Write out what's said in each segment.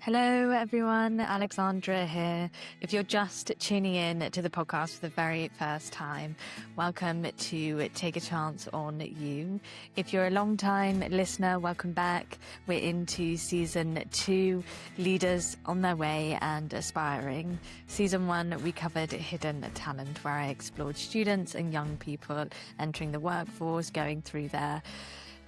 Hello, everyone. Alexandra here. If you're just tuning in to the podcast for the very first time, welcome to Take a Chance on You. If you're a long-time listener, welcome back. We're into season 2, Leaders on Their Way and Aspiring. Season 1, we covered hidden talent, where I explored students and young people entering the workforce, going through their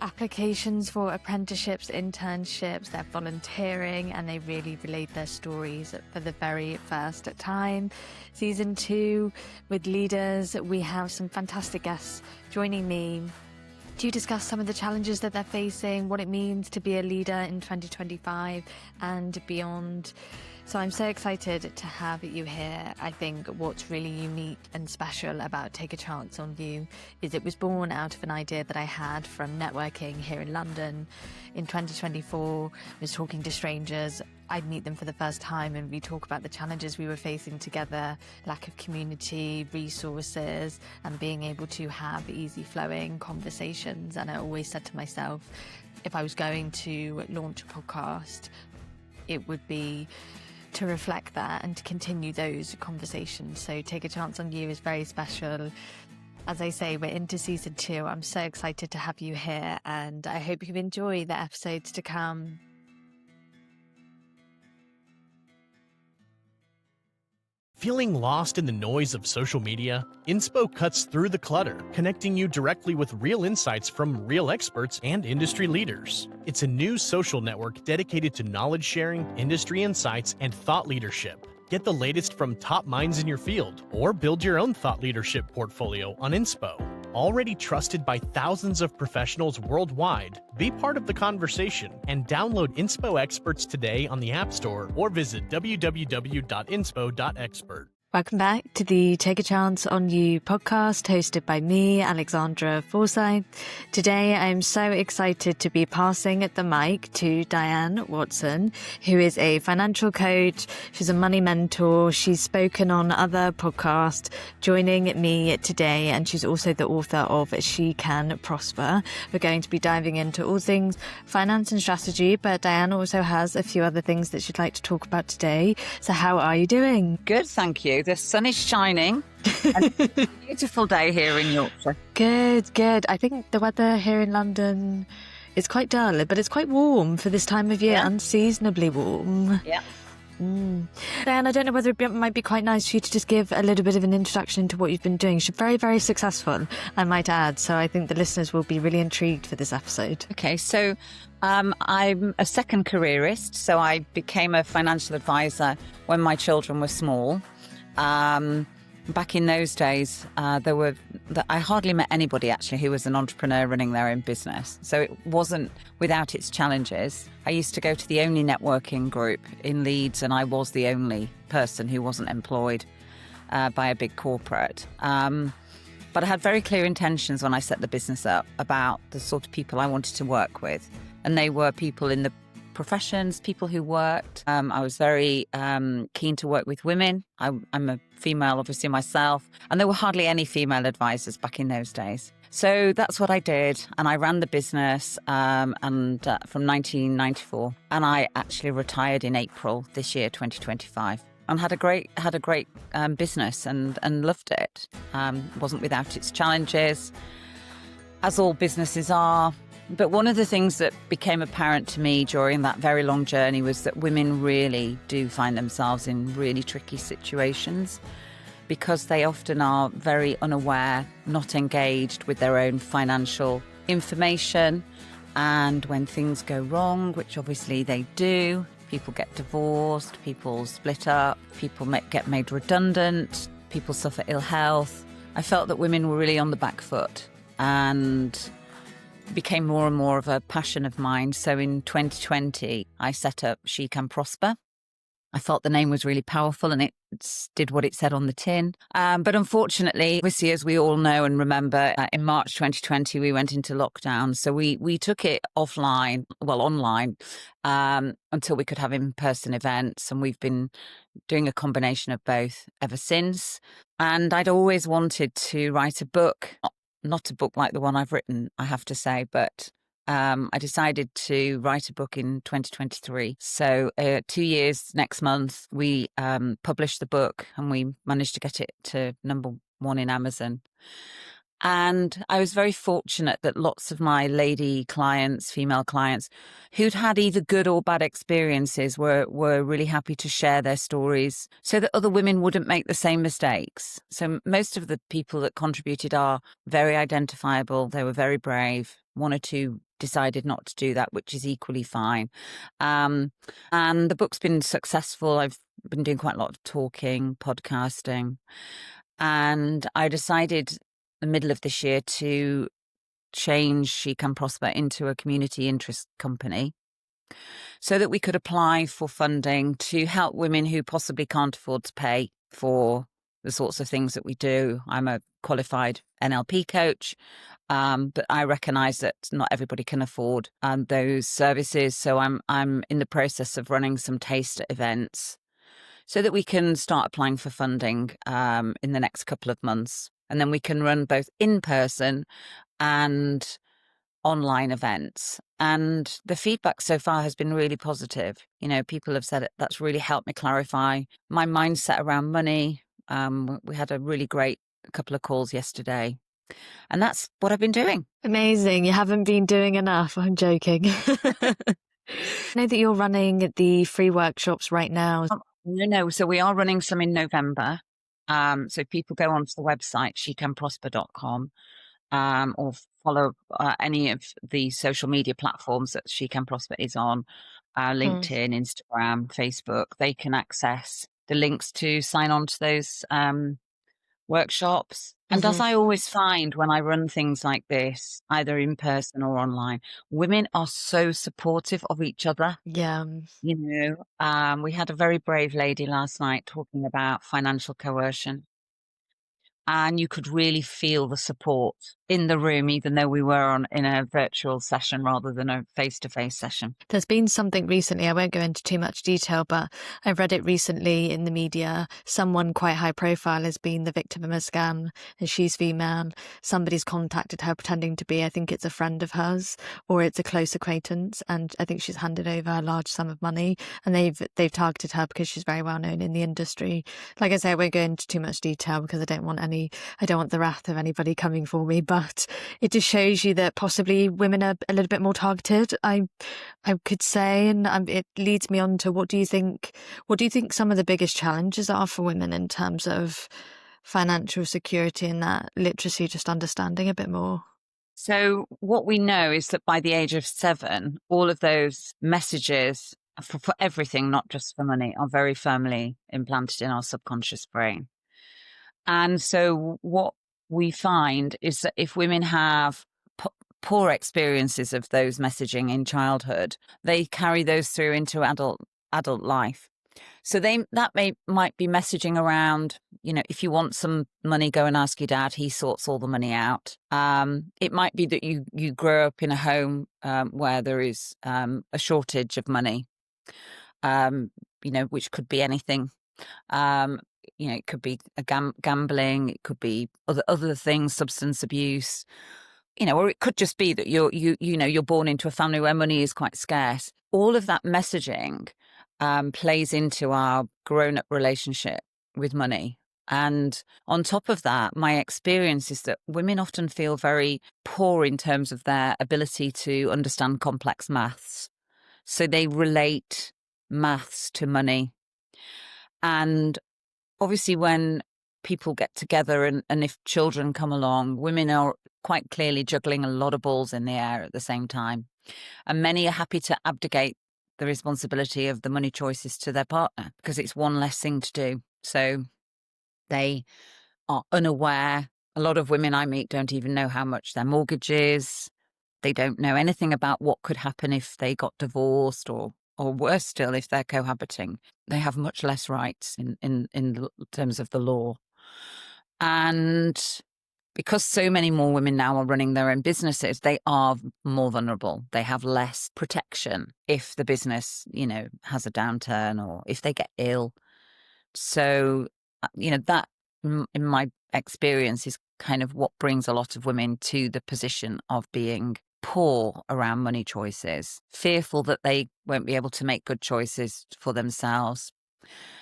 applications for apprenticeships, internships, they're volunteering, and they really relate their stories for the very first time. Season 2, with leaders, we have some fantastic guests joining me to discuss some of the challenges that they're facing, what it means to be a leader in 2025 and beyond. So I'm so excited to have you here. I think what's really unique and special about Take a Chance on You is it was born out of an idea that I had from networking here in London in 2024. I was talking to strangers. I'd meet them for the first time and we talk about the challenges we were facing together, lack of community, resources, and being able to have easy flowing conversations. And I always said to myself, if I was going to launch a podcast, it would be to reflect that and to continue those conversations. So Take a Chance on You is very special. As I say, we're into season 2. I'm so excited to have you here and I hope you enjoy the episodes to come. Feeling lost in the noise of social media? Inspo cuts through the clutter, connecting you directly with real insights from real experts and industry leaders. It's a new social network dedicated to knowledge sharing, industry insights, and thought leadership. Get the latest from top minds in your field, or build your own thought leadership portfolio on Inspo. Already trusted by thousands of professionals worldwide, be part of the conversation and download Inspo Experts today on the App Store or visit www.inspo.expert. Welcome back to the Take a Chance on You podcast, hosted by me, Alexandra Forsyth. Today, I'm so excited to be passing the mic to Diane Watson, who is a financial coach. She's a money mentor. She's spoken on other podcasts, joining me today, and she's also the author of She Can Prosper. We're going to be diving into all things finance and strategy, but Diane also has a few other things that she'd like to talk about today. So how are you doing? Good, thank you. The sun is shining. And it's a beautiful day here in Yorkshire. Good. I think the weather here in London is quite dull, but it's quite warm for this time of year, unseasonably warm. Yeah. Diane, I don't know whether it might be quite nice for you to just give a little bit of an introduction into what you've been doing. You're very, very successful, I might add. So I think the listeners will be really intrigued for this episode. Okay, so I'm a second careerist. So I became a financial advisor when my children were small. Back in those days, I hardly met anybody actually who was an entrepreneur running their own business. So it wasn't without its challenges. I used to go to the only networking group in Leeds, and I was the only person who wasn't employed by a big corporate. But I had very clear intentions when I set the business up about the sort of people I wanted to work with. And they were people in the professions, people who worked. I was very keen to work with women. I'm a female, obviously, myself. And there were hardly any female advisors back in those days. So that's what I did. And I ran the business from 1994. And I actually retired in April this year, 2025. And had a great business and loved it. Wasn't without its challenges, as all businesses are. But one of the things that became apparent to me during that very long journey was that women really do find themselves in really tricky situations because they often are very unaware, not engaged with their own financial information. And when things go wrong, which obviously they do, people get divorced, people split up, people get made redundant, people suffer ill health. I felt that women were really on the back foot and became more and more of a passion of mine. So in 2020, I set up She Can Prosper. I felt the name was really powerful and it did what it said on the tin. But unfortunately, obviously, as we all know and remember, in March 2020, we went into lockdown. So we took it online, until we could have in-person events. And we've been doing a combination of both ever since. And I'd always wanted to write a book, not a book like the one I've written, I have to say, but I decided to write a book in 2023. So 2 years next month, we published the book and we managed to get it to #1 in Amazon. And I was very fortunate that lots of my lady clients, female clients, who'd had either good or bad experiences were really happy to share their stories so that other women wouldn't make the same mistakes. So most of the people that contributed are very identifiable. They were very brave. One or two decided not to do that, which is equally fine. And the book's been successful. I've been doing quite a lot of talking, podcasting. And I decided the middle of this year to change She Can Prosper into a community interest company so that we could apply for funding to help women who possibly can't afford to pay for the sorts of things that we do. I'm a qualified NLP coach, but I recognise that not everybody can afford those services. So I'm in the process of running some taster events so that we can start applying for funding in the next couple of months. And then we can run both in-person and online events. And the feedback so far has been really positive. You know, people have said that's really helped me clarify my mindset around money. We had a really great couple of calls yesterday. And that's what I've been doing. Amazing. You haven't been doing enough. I'm joking. I know that you're running the free workshops right now. No. So we are running some in November. So people go onto the website, shecanprosper.com, or follow any of the social media platforms that She Can Prosper is on, LinkedIn, Instagram, Facebook. They can access the links to sign on to those workshops. And as I always find when I run things like this, either in person or online, women are so supportive of each other. Yeah. You know, we had a very brave lady last night talking about financial coercion. And you could really feel the support in the room, even though we were in a virtual session rather than a face-to-face session. There's been something recently, I won't go into too much detail, but I've read it recently in the media. Someone quite high profile has been the victim of a scam, and she's female. Somebody's contacted her pretending to be, I think it's a friend of hers, or it's a close acquaintance, and I think she's handed over a large sum of money, and they've targeted her because she's very well known in the industry. Like I say, I won't go into too much detail because I don't want the wrath of anybody coming for me, but it just shows you that possibly women are a little bit more targeted, I could say. And it leads me on to what do you think some of the biggest challenges are for women in terms of financial security and that literacy, just understanding a bit more? So what we know is that by the age of 7, all of those messages for everything, not just for money, are very firmly implanted in our subconscious brain. And so what we find is that if women have poor experiences of those messaging in childhood, they carry those through into adult life. So might be messaging around, you know, if you want some money, go and ask your dad. He sorts all the money out. It might be that you grow up in a home where there is a shortage of money, you know, which could be anything. You know, it could be gambling, it could be other things, substance abuse, you know, or it could just be that you're born into a family where money is quite scarce. All of that messaging plays into our grown-up relationship with money. And on top of that, my experience is that women often feel very poor in terms of their ability to understand complex maths. So they relate maths to money. And obviously, when people get together and if children come along, women are quite clearly juggling a lot of balls in the air at the same time. And many are happy to abdicate the responsibility of the money choices to their partner because it's one less thing to do. So they are unaware. A lot of women I meet don't even know how much their mortgage is. They don't know anything about what could happen if they got divorced or worse still, if they're cohabiting. They have much less rights in terms of the law. And because so many more women now are running their own businesses, they are more vulnerable. They have less protection if the business, you know, has a downturn or if they get ill. So, you know, that in my experience is kind of what brings a lot of women to the position of being poor around money choices, fearful that they won't be able to make good choices for themselves.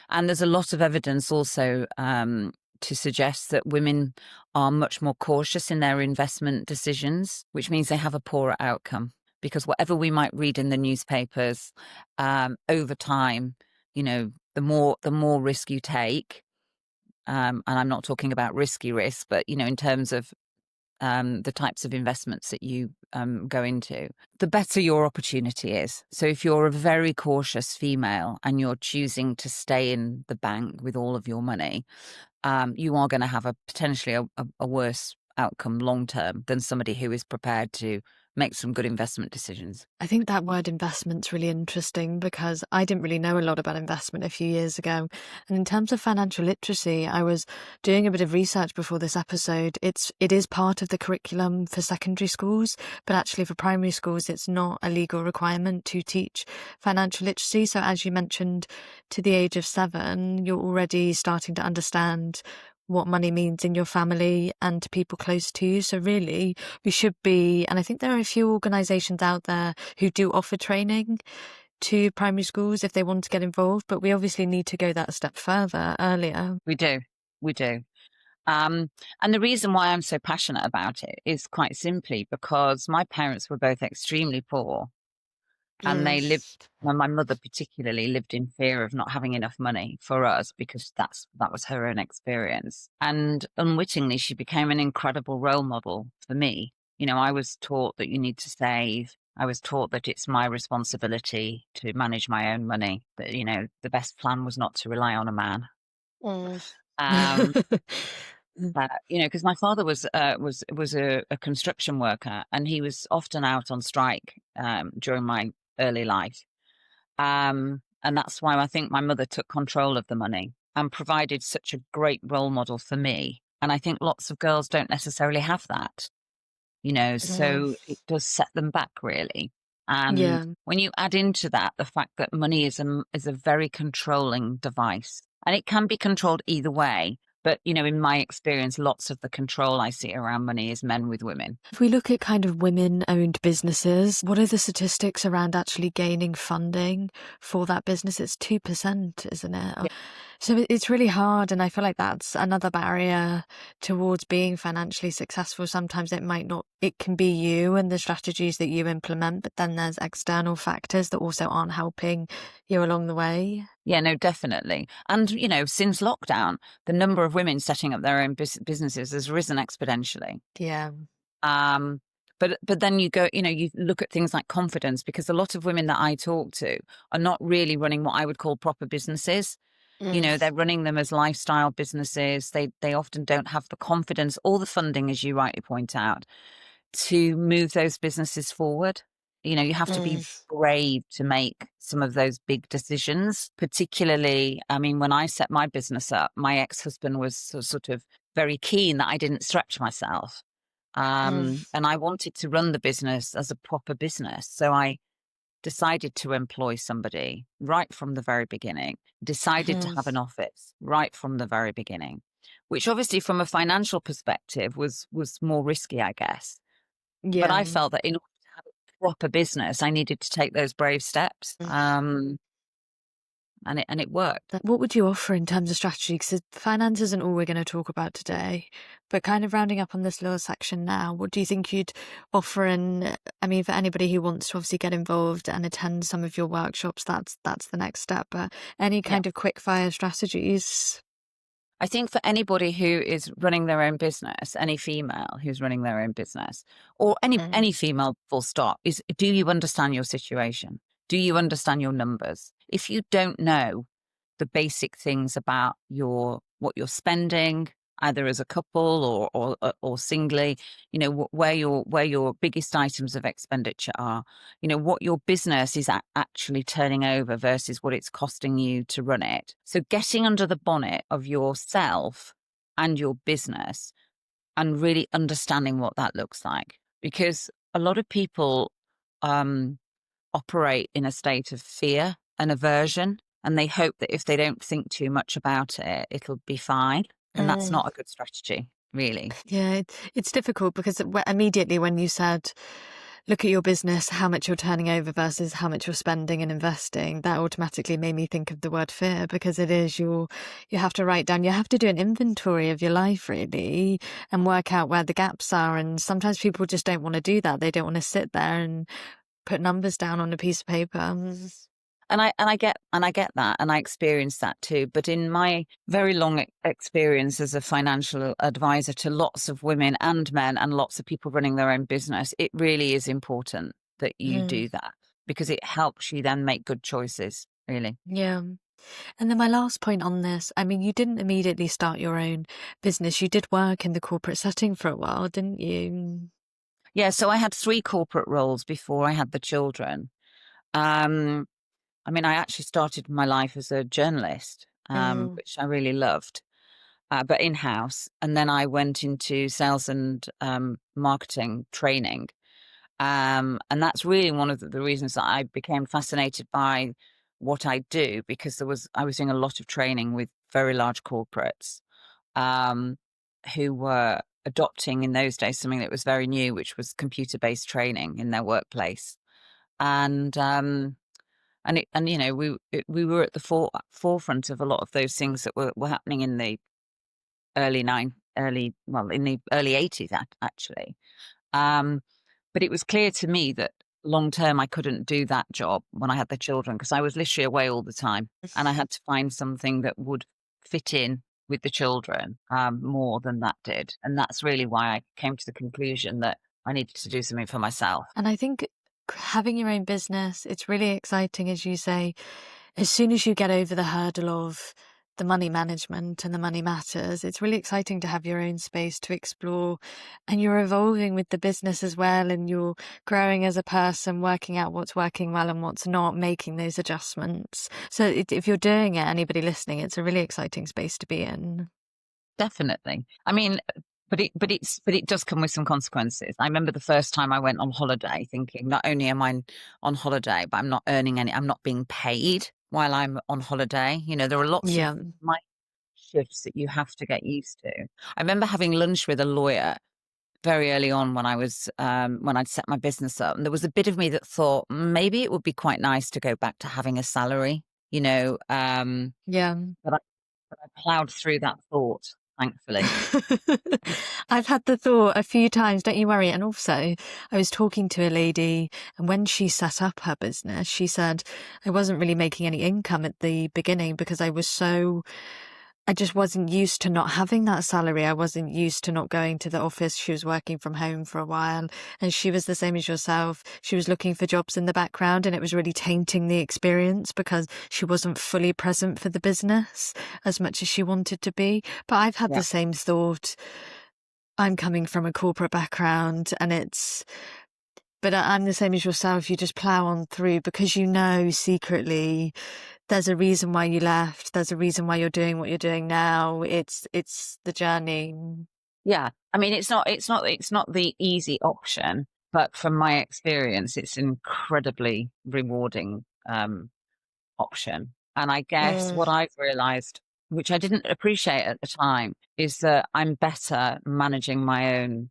And there's a lot of evidence also to suggest that women are much more cautious in their investment decisions, which means they have a poorer outcome. Because whatever we might read in the newspapers, over time, the more risk you take, and I'm not talking about risky risk, but in terms of the types of investments that you go into, the better your opportunity is. So if you're a very cautious female and you're choosing to stay in the bank with all of your money, you are going to have potentially a worse outcome long term than somebody who is prepared to make some good investment decisions. I think that word investment's really interesting because I didn't really know a lot about investment a few years ago. And in terms of financial literacy, I was doing a bit of research before this episode. It is part of the curriculum for secondary schools, but actually for primary schools, it's not a legal requirement to teach financial literacy. So as you mentioned, to the age of 7, you're already starting to understand what money means in your family and to people close to you. So really, we should be, and I think there are a few organisations out there who do offer training to primary schools if they want to get involved, but we obviously need to go that step further earlier. We do. And the reason why I'm so passionate about it is quite simply because my parents were both extremely poor. And they lived, well, my mother particularly lived in fear of not having enough money for us because that was her own experience. And unwittingly, she became an incredible role model for me. I was taught that you need to save. I was taught that it's my responsibility to manage my own money. That, the best plan was not to rely on a man. Because my father was a construction worker, and he was often out on strike during my early life. And that's why I think my mother took control of the money and provided such a great role model for me. And I think lots of girls don't necessarily have that, so it does set them back really. And when you add into that the fact that money is a very controlling device, and it can be controlled either way. But, in my experience, lots of the control I see around money is men with women. If we look at kind of women-owned businesses, what are the statistics around actually gaining funding for that business? It's 2%, isn't it? Yeah. So it's really hard, and I feel like that's another barrier towards being financially successful. Sometimes it can be you and the strategies that you implement, but then there's external factors that also aren't helping you along the way. Yeah, no, definitely. And, since lockdown, the number of women setting up their own businesses has risen exponentially. Yeah. But then you go, you look at things like confidence, because a lot of women that I talk to are not really running what I would call proper businesses. They're running them as lifestyle businesses. They often don't have the confidence or the funding, as you rightly point out, to move those businesses forward. You have to be brave to make some of those big decisions. Particularly, when I set my business up, my ex-husband was sort of very keen that I didn't stretch myself. And I wanted to run the business as a proper business. So I decided to employ somebody right from the very beginning, decided to have an office right from the very beginning, which obviously from a financial perspective was more risky, I guess. Yeah. But I felt that in order to have a proper business, I needed to take those brave steps. And it worked. What would you offer in terms of strategy? Because finance isn't all we're going to talk about today, but kind of rounding up on this little section now, what do you think you'd offer? And for anybody who wants to obviously get involved and attend some of your workshops, that's the next step. But any kind of quick fire strategies? I think for anybody who is running their own business, any female who's running their own business, or any female full stop, is, do you understand your situation? Do you understand your numbers? If you don't know the basic things about what you're spending, either as a couple or singly, where your biggest items of expenditure are, what your business is actually turning over versus what it's costing you to run it. So getting under the bonnet of yourself and your business and really understanding what that looks like, because a lot of people operate in a state of fear and aversion, and they hope that if they don't think too much about it, it'll be fine. And that's not a good strategy, really. Yeah, it's difficult because immediately when you said look at your business, how much you're turning over versus how much you're spending and investing, that automatically made me think of the word fear, because it is you have to write down, you have to do an inventory of your life really and work out where the gaps are. And sometimes people just don't want to do that. They don't want to sit there and put numbers down on a piece of paper. And I get that, and I experience that too. But in my very long experience as a financial advisor to lots of women and men and lots of people running their own business, it really is important that you do that, because it helps you then make good choices, really. Yeah. And then my last point on this, I mean, you didn't immediately start your own business. You did work in the corporate setting for a while, didn't you? Yeah, so I had 3 corporate roles before I had the children. I mean, I actually started my life as a journalist, Oh, which I really loved, but in-house. And then I went into sales and marketing training. And that's really one of the reasons that I became fascinated by what I do, because I was doing a lot of training with very large corporates um, who were adopting in those days something that was very new, which was computer-based training in their workplace. And you know, we were at the forefront of a lot of those things that were happening in the in the early 80s actually. Um, but it was clear to me that long term I couldn't do that job when I had the children, because I was literally away all the time, and I had to find something that would fit in with the children more than that did. And that's really why I came to the conclusion that I needed to do something for myself. and I think having your own business, it's really exciting, as you say. As soon as you get over the hurdle of the money management and the money matters, it's really exciting to have your own space to explore, and you're evolving with the business as well, and you're growing as a person, working out what's working well and what's not, making those adjustments. So if you're doing it, anybody listening, it's a really exciting space to be in. Definitely. I mean, but it does come with some consequences. I remember the first time I went on holiday thinking, not only am I on holiday, but I'm not earning I'm not being paid while I'm on holiday. You know, there are lots of Yeah. mind shifts that you have to get used to. I remember having lunch with a lawyer very early on when when I'd set my business up, and there was a bit of me that thought maybe it would be quite nice to go back to having a salary, you know, Yeah. but I plowed through that thought, thankfully. I've had the thought a few times, don't you worry. And also, I was talking to a lady, and when she set up her business, she said, I wasn't really making any income at the beginning because I just wasn't used to not having that salary. I wasn't used to not going to the office. She was working from home for a while, and she was the same as yourself. She was looking for jobs in the background, and it was really tainting the experience because she wasn't fully present for the business as much as she wanted to be. But I've had Yeah. the same thought. I'm coming from a corporate background, but I'm the same as yourself. You just plow on through because you know secretly there's a reason why you left. There's a reason why you're doing what you're doing now. It's the journey. Yeah. I mean, it's not the easy option, but from my experience, it's an incredibly rewarding option. And I guess Mm, what I've realized, which I didn't appreciate at the time, is that I'm better managing my own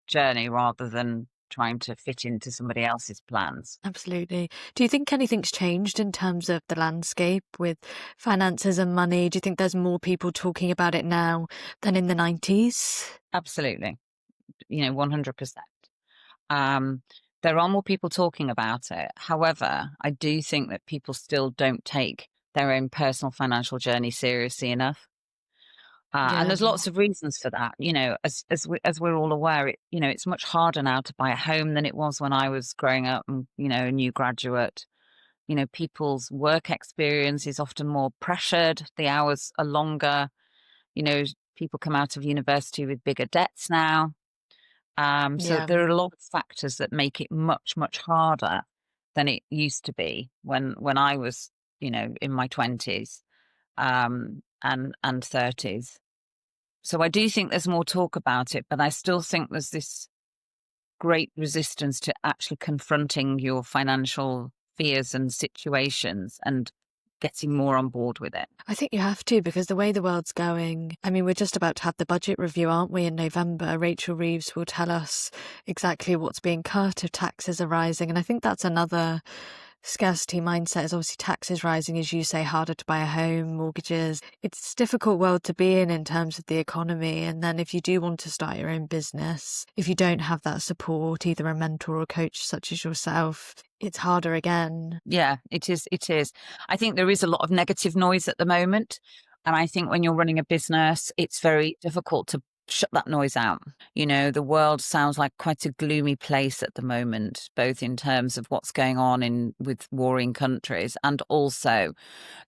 journey rather than trying to fit into somebody else's plans. absolutely. Do you think anything's changed in terms of the landscape with finances and money? Do you think there's more people talking about it now than in the 90s? Absolutely. You know, 100%. Um, there are more people talking about it. However, I do think that people still don't take their own personal financial journey seriously enough. And Yeah. there's lots of reasons for that. You know, as we're all aware, you know, it's much harder now to buy a home than it was when I was growing up and, you know, a new graduate. You know, people's work experience is often more pressured. The hours are longer. You know, people come out of university with bigger debts now. So Yeah. there are a lot of factors that make it much, much harder than it used to be when I was, you know, in my 20s and 30s. So I do think there's more talk about it, but I still think there's this great resistance to actually confronting your financial fears and situations and getting more on board with it. I think you have to, because the way the world's going, I mean, we're just about to have the budget review, aren't we, in November? Rachel Reeves will tell us exactly what's being cut if taxes are rising. And I think that's another scarcity mindset, is obviously taxes rising, as you say, harder to buy a home, mortgages. It's a difficult world to be in terms of the economy. And then if you do want to start your own business, if you don't have that support, either a mentor or a coach such as yourself, it's harder again. Yeah, it is. It is. I think there is a lot of negative noise at the moment. And I think when you're running a business, it's very difficult to shut that noise out. You know, the world sounds like quite a gloomy place at the moment, both in terms of what's going on with warring countries and also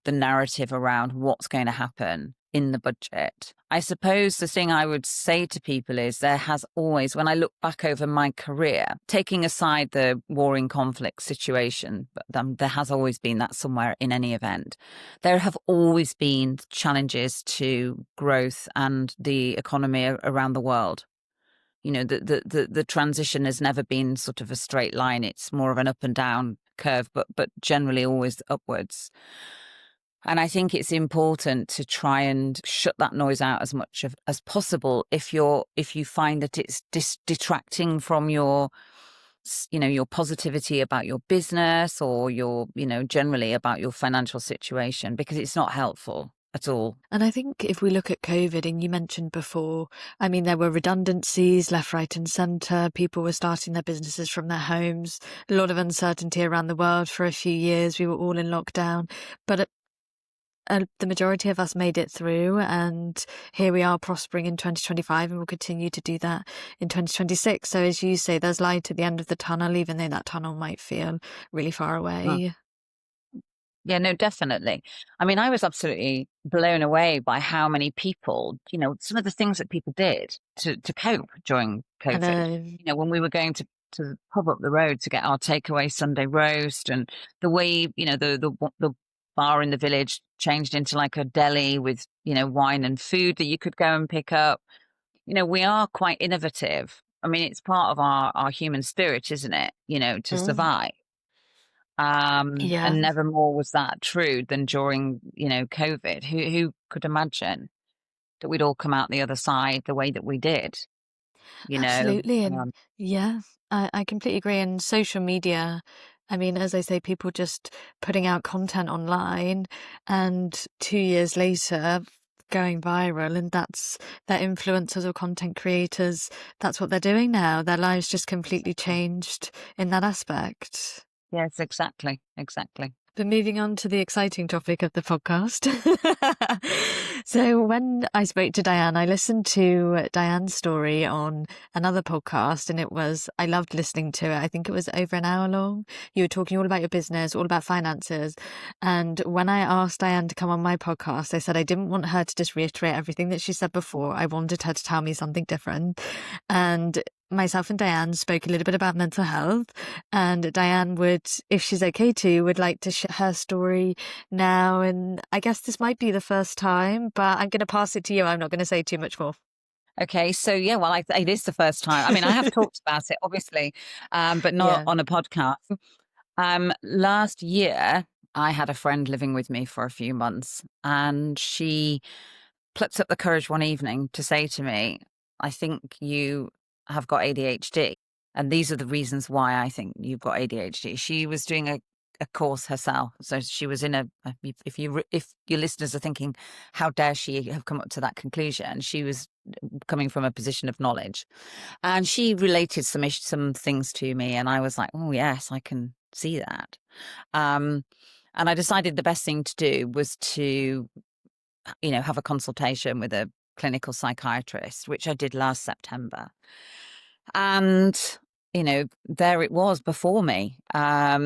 the narrative around what's going to happen in the budget. I suppose the thing I would say to people is there has always, when I look back over my career, taking aside the warring conflict situation, but there has always been that somewhere in any event. There have always been challenges to growth and the economy around the world. You know, the transition has never been sort of a straight line. It's more of an up and down curve, but generally always upwards. And I think it's important to try and shut that noise out as much as possible if you find that it's detracting from your positivity about your business or generally about your financial situation, because it's not helpful at all. And I think if we look at COVID, and you mentioned before, I mean, there were redundancies left, right and centre. People were starting their businesses from their homes. A lot of uncertainty around the world for a few years. We were all in lockdown. But the majority of us made it through, and here we are prospering in 2025, and we'll continue to do that in 2026. So as you say, there's light at the end of the tunnel, even though that tunnel might feel really far away. Yeah, no, definitely. I mean, I was absolutely blown away by how many people, some of the things that people did to cope during COVID. When we were going to the pub up the road to get our takeaway Sunday roast, and the way, the bar in the village changed into like a deli with, wine and food that you could go and pick up. We are quite innovative. I mean, it's part of our human spirit, isn't it? To survive. And never more was that true than during, COVID. Who could imagine that we'd all come out the other side the way that we did? Absolutely. And I completely agree. And social media, I mean, as I say, people just putting out content online and 2 years later going viral, and that's their influencers or content creators. That's what they're doing now. Their lives just completely changed in that aspect. Yes, exactly. But moving on to the exciting topic of the podcast. So when I spoke to Diane, I listened to Diane's story on another podcast, and I loved listening to it. I think it was over an hour long. You were talking all about your business, all about finances. And when I asked Diane to come on my podcast, I said I didn't want her to just reiterate everything that she said before. I wanted her to tell me something different. And myself and Diane spoke a little bit about mental health, and Diane would, if she's okay to, would like to share her story now. And I guess this might be the first time, but I'm going to pass it to you. I'm not going to say too much more. Okay, so it is the first time. I mean, I have talked about it, obviously, but not on a podcast. Last year, I had a friend living with me for a few months, and she plucked up the courage one evening to say to me, "I think you have got ADHD. And these are the reasons why I think you've got ADHD." She was doing a course herself. So she was in if your listeners are thinking, how dare she have come up to that conclusion? She was coming from a position of knowledge. And she related some things to me. And I was like, oh, yes, I can see that. And I decided the best thing to do was to, have a consultation with a clinical psychiatrist, which I did last September. And, there it was before me. I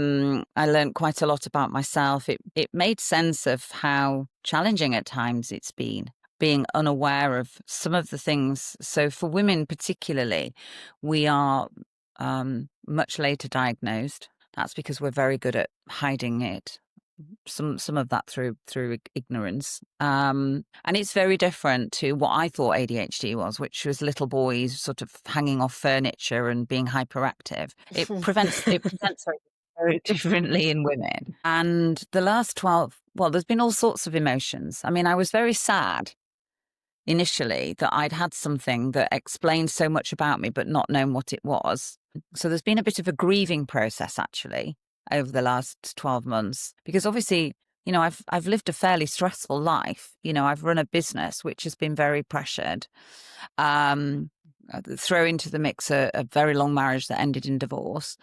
learned quite a lot about myself. It made sense of how challenging at times it's been, being unaware of some of the things. So for women particularly, we are much later diagnosed. That's because we're very good at hiding it. Some of that through ignorance, and it's very different to what I thought ADHD was, which was little boys sort of hanging off furniture and being hyperactive. It prevents very differently in women. And the last 12, well, there's been all sorts of emotions. I mean, I was very sad initially that I'd had something that explained so much about me, but not known what it was. So there's been a bit of a grieving process actually over the last 12 months, because obviously, I've lived a fairly stressful life. I've run a business which has been very pressured. Throw into the mix a very long marriage that ended in divorce.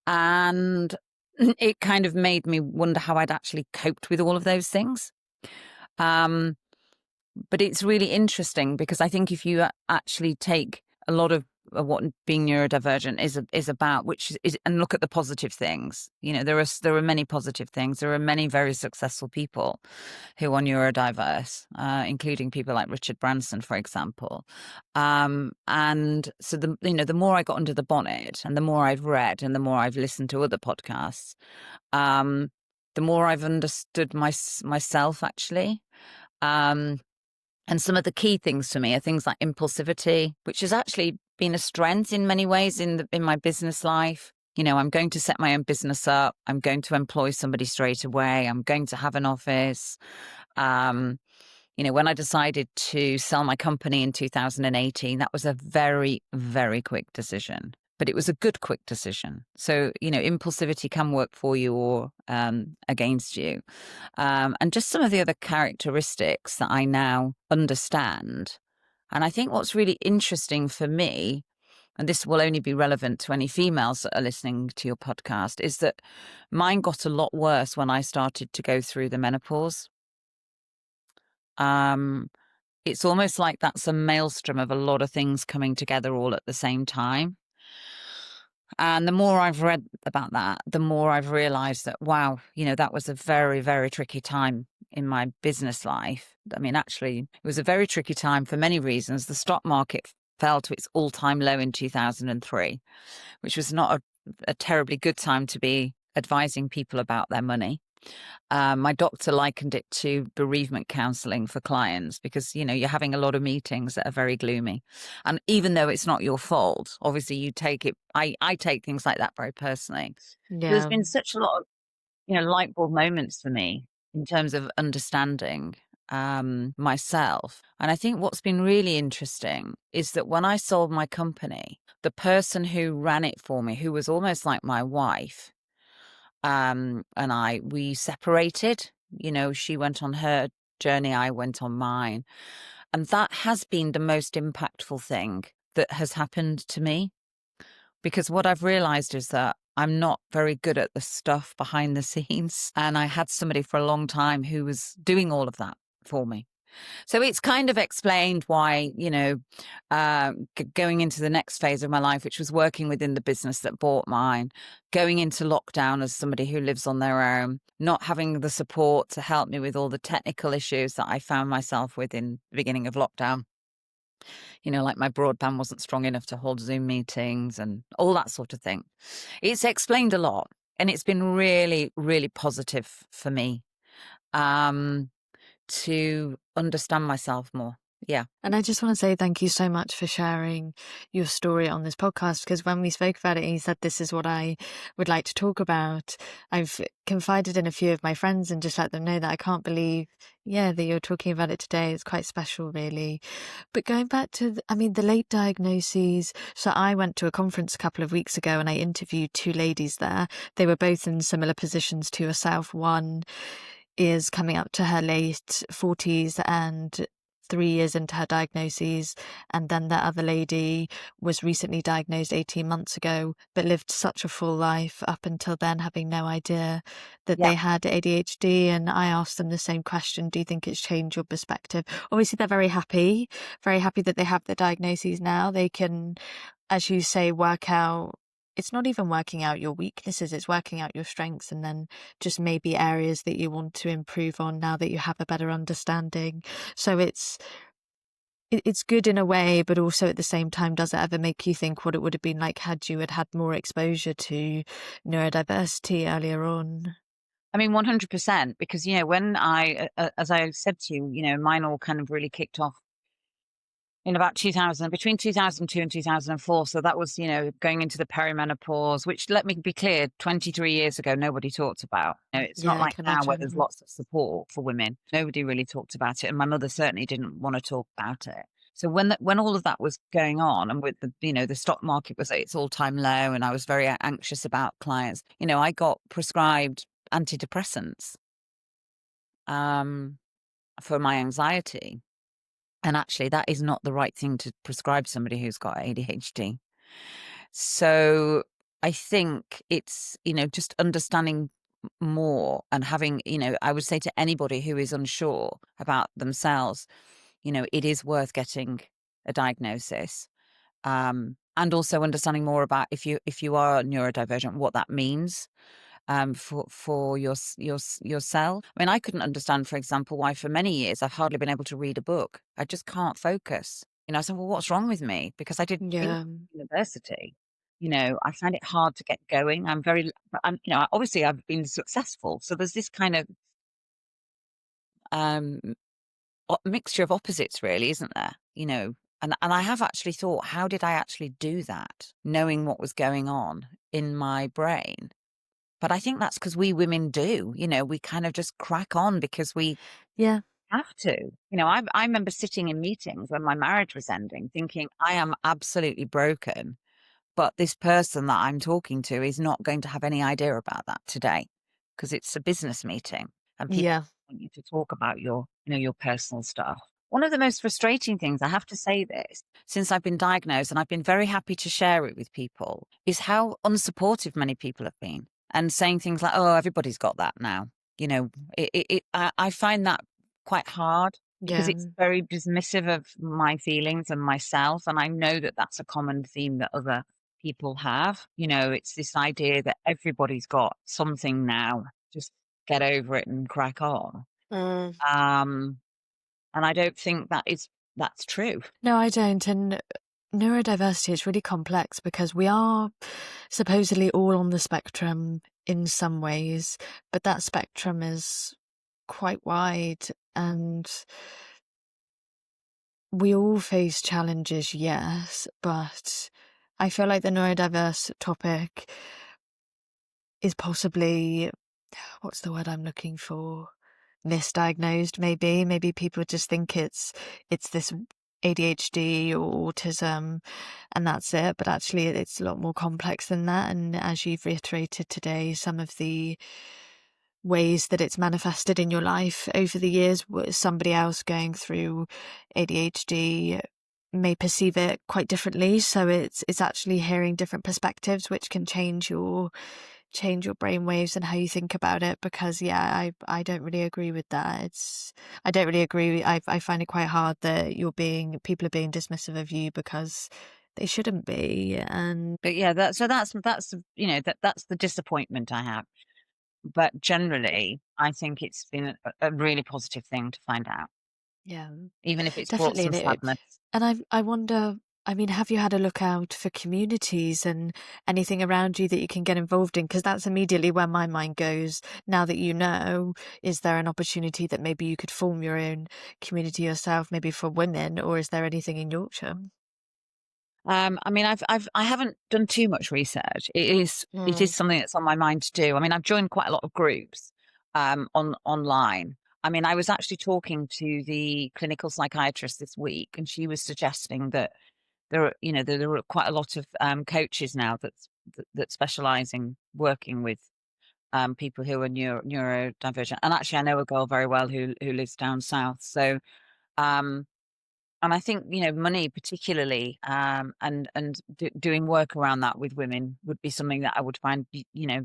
And it kind of made me wonder how I'd actually coped with all of those things. But it's really interesting because I think if you actually take a lot of what being neurodivergent is about, which is, and look at the positive things, there are many positive things. There are many very successful people who are neurodiverse, including people like Richard Branson, for example. And so the more I got under the bonnet, and the more I've read, and the more I've listened to other podcasts, the more I've understood myself actually. And some of the key things to me are things like impulsivity, which has actually been a strength in many ways in my business life. I'm going to set my own business up. I'm going to employ somebody straight away. I'm going to have an office. When I decided to sell my company in 2018, that was a very, very quick decision. But it was a good, quick decision. So, impulsivity can work for you or against you. And just some of the other characteristics that I now understand. And I think what's really interesting for me, and this will only be relevant to any females that are listening to your podcast, is that mine got a lot worse when I started to go through the menopause. It's almost like that's a maelstrom of a lot of things coming together all at the same time. And the more I've read about that, the more I've realized that, wow, that was a very, very tricky time in my business life. I mean, actually, it was a very tricky time for many reasons. The stock market fell to its all-time low in 2003, which was not a terribly good time to be advising people about their money. My doctor likened it to bereavement counseling for clients because, you're having a lot of meetings that are very gloomy. And even though it's not your fault, obviously you take it, I take things like that very personally. Yeah. There's been such a lot of, light bulb moments for me in terms of understanding myself. And I think what's been really interesting is that when I sold my company, the person who ran it for me, who was almost like my wife, and we separated. She went on her journey, I went on mine. And that has been the most impactful thing that has happened to me. Because what I've realized is that I'm not very good at the stuff behind the scenes. And I had somebody for a long time who was doing all of that for me. So it's kind of explained why, going into the next phase of my life, which was working within the business that bought mine, going into lockdown as somebody who lives on their own, not having the support to help me with all the technical issues that I found myself with in the beginning of lockdown. Like my broadband wasn't strong enough to hold Zoom meetings and all that sort of thing. It's explained a lot, and it's been really, really positive for me. To understand myself more. Yeah. And I just want to say thank you so much for sharing your story on this podcast, because when we spoke about it, you said, this is what I would like to talk about. I've confided in a few of my friends and just let them know that I can't believe, that you're talking about it today. It's quite special, really. But going back to, the late diagnoses. So I went to a conference a couple of weeks ago and I interviewed two ladies there. They were both in similar positions to yourself. One is coming up to her late 40s and 3 years into her diagnoses, and then the other lady was recently diagnosed 18 months ago, but lived such a full life up until then, having no idea that they had ADHD. And I asked them the same question: do you think it's changed your perspective? Obviously they're very happy that they have the diagnoses now. They can, as you say, work out, it's not even working out your weaknesses, it's working out your strengths, and then just maybe areas that you want to improve on now that you have a better understanding. So it's good in a way, but also at the same time, does it ever make you think what it would have been like had you had more exposure to neurodiversity earlier on? 100%, because, when I, as I said to you, mine all kind of really kicked off in about 2000, between 2002 and 2004. So that was, going into the perimenopause, which, let me be clear, 23 years ago, nobody talked about. It's not Yeah, I like can now where there's imagine. lots of support for women. Nobody really talked about it. And my mother certainly didn't want to talk about it. So when all of that was going on, and with the stock market was at its all-time low, and I was very anxious about clients, I got prescribed antidepressants um, for my anxiety. And actually, that is not the right thing to prescribe somebody who's got ADHD. So I think it's, just understanding more and having, I would say to anybody who is unsure about themselves, it is worth getting a diagnosis. And also understanding more about if you are neurodivergent, what that means for yourself. I mean, I couldn't understand, for example, why for many years I've hardly been able to read a book. I just can't focus. I said, well, what's wrong with me? Because I did English Yeah. at university. I find it hard to get going. Obviously I've been successful. So there's this kind of um, mixture of opposites, really, isn't there? And I have actually thought, how did I actually do that, knowing what was going on in my brain? But I think that's because we women do, we kind of just crack on because we Yeah. have to. I remember sitting in meetings when my marriage was ending thinking, I am absolutely broken, but this person that I'm talking to is not going to have any idea about that today because it's a business meeting and people Yeah. want you to talk about your personal stuff. One of the most frustrating things, I have to say this, since I've been diagnosed, and I've been very happy to share it with people, is how unsupportive many people have been and saying things like, oh, everybody's got that now. I find that quite hard because Yeah. it's very dismissive of my feelings and myself. And I know that that's a common theme that other people have. It's this idea that everybody's got something now, just get over it and crack on. Mm. Um, and I don't think that's true. No, I don't. And neurodiversity is really complex because we are supposedly all on the spectrum in some ways, but that spectrum is quite wide, and we all face challenges, yes, but I feel like the neurodiverse topic is possibly, what's the word I'm looking for? Misdiagnosed, maybe. Maybe people just think it's this ADHD or autism and that's it, but actually it's a lot more complex than that. And as you've reiterated today, some of the ways that it's manifested in your life over the years, somebody else going through ADHD may perceive it quite differently. So it's actually hearing different perspectives, which can change your brain waves and how you think about it. Because I don't really agree with that. I don't really agree. I find it quite hard that people are being dismissive of you because they shouldn't be. And But yeah, that's that's the disappointment I have. But generally, I think it's been a really positive thing to find out, yeah, even if it's brought definitely. some And sadness. I wonder, I mean, have you had a look out for communities and anything around you that you can get involved in? Because that's immediately where my mind goes. Now that you know, is there an opportunity that maybe you could form your own community yourself, maybe for women, or is there anything in Yorkshire? I mean, I haven't done too much research. It is Mm. something that's on my mind to do. I mean, I've joined quite a lot of groups online. I mean, I was actually talking to the clinical psychiatrist this week, and she was suggesting that there are quite a lot of coaches now that specialize in working with people who are neurodivergent. And actually, I know a girl very well who lives down south. So. Um, and I think, money particularly, and doing work around that with women would be something that I would find,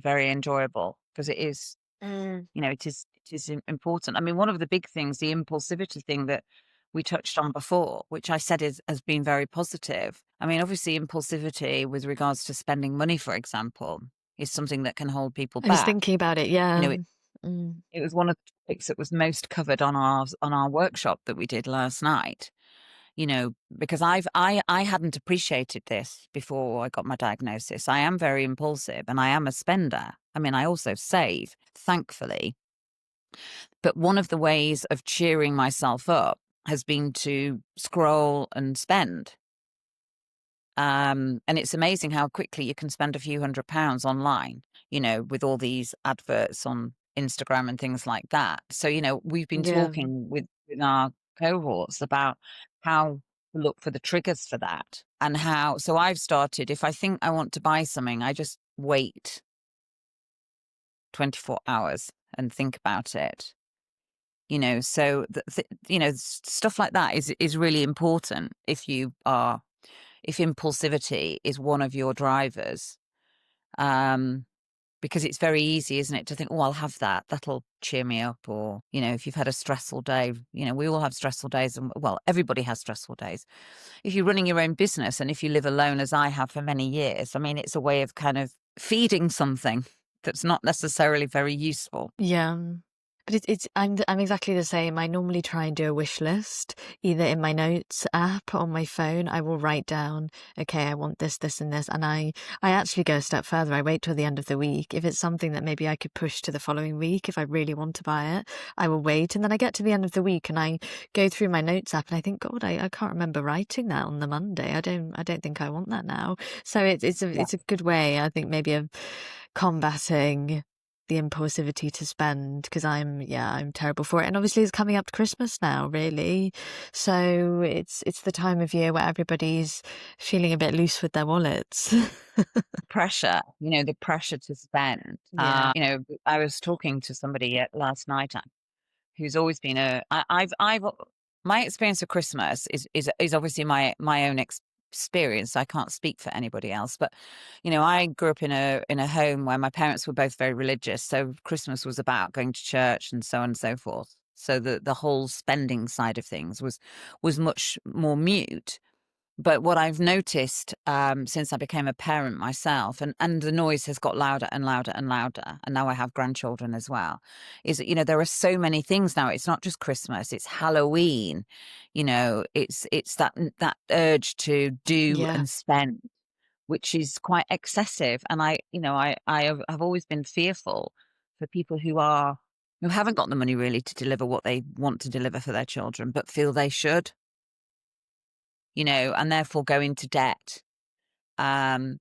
very enjoyable because it is, Mm. it is important. I mean, one of the big things, the impulsivity thing that we touched on before, which I said has been very positive. I mean, obviously, impulsivity with regards to spending money, for example, is something that can hold people I was back. thinking about it. You Yeah. know, it, Mm. it was one of the topics that was most covered on our workshop that we did last night. Because I hadn't appreciated this before I got my diagnosis. I am very impulsive and I am a spender. I mean, I also save, thankfully. But one of the ways of cheering myself up has been to scroll and spend. And it's amazing how quickly you can spend a few £100s online, with all these adverts on Instagram and things like that. So, we've been Yeah. talking with our cohorts about how to look for the triggers for that and how. So I've started, if I think I want to buy something, I just wait 24 hours and think about it. So stuff like that is really important if impulsivity is one of your drivers, because it's very easy, isn't it, to think, oh, I'll have that. That'll cheer me up. Or, if you've had a stressful day, we all have stressful days. And well, everybody has stressful days. If you're running your own business and if you live alone, as I have for many years, I mean, it's a way of kind of feeding something that's not necessarily very useful. Yeah. But I'm exactly the same. I normally try and do a wish list, either in my notes app on my phone. I will write down, okay, I want this, this, and this. And I actually go a step further. I wait till the end of the week. If it's something that maybe I could push to the following week, if I really want to buy it, I will wait. And then I get to the end of the week and I go through my notes app and I think, God, I can't remember writing that on the Monday. I don't think I want that now. So it's a good way, I think, maybe of combating the impulsivity to spend, because I'm terrible for it. And obviously it's coming up to Christmas now, really, so it's the time of year where everybody's feeling a bit loose with their wallets. Pressure, the pressure to spend. Yeah. I was talking to somebody last night who's always been my experience of Christmas is obviously my own experience. I can't speak for anybody else, but I grew up in a home where my parents were both very religious, so Christmas was about going to church and so on and so forth. So the whole spending side of things was much more mute. But what I've noticed since I became a parent myself, and the noise has got louder and louder and louder, and now I have grandchildren as well, is that, there are so many things now. It's not just Christmas, it's Halloween, it's that urge to do Yeah. and spend, which is quite excessive. And I've always been fearful for people who haven't got the money really to deliver what they want to deliver for their children, but feel they should. And therefore go into debt, to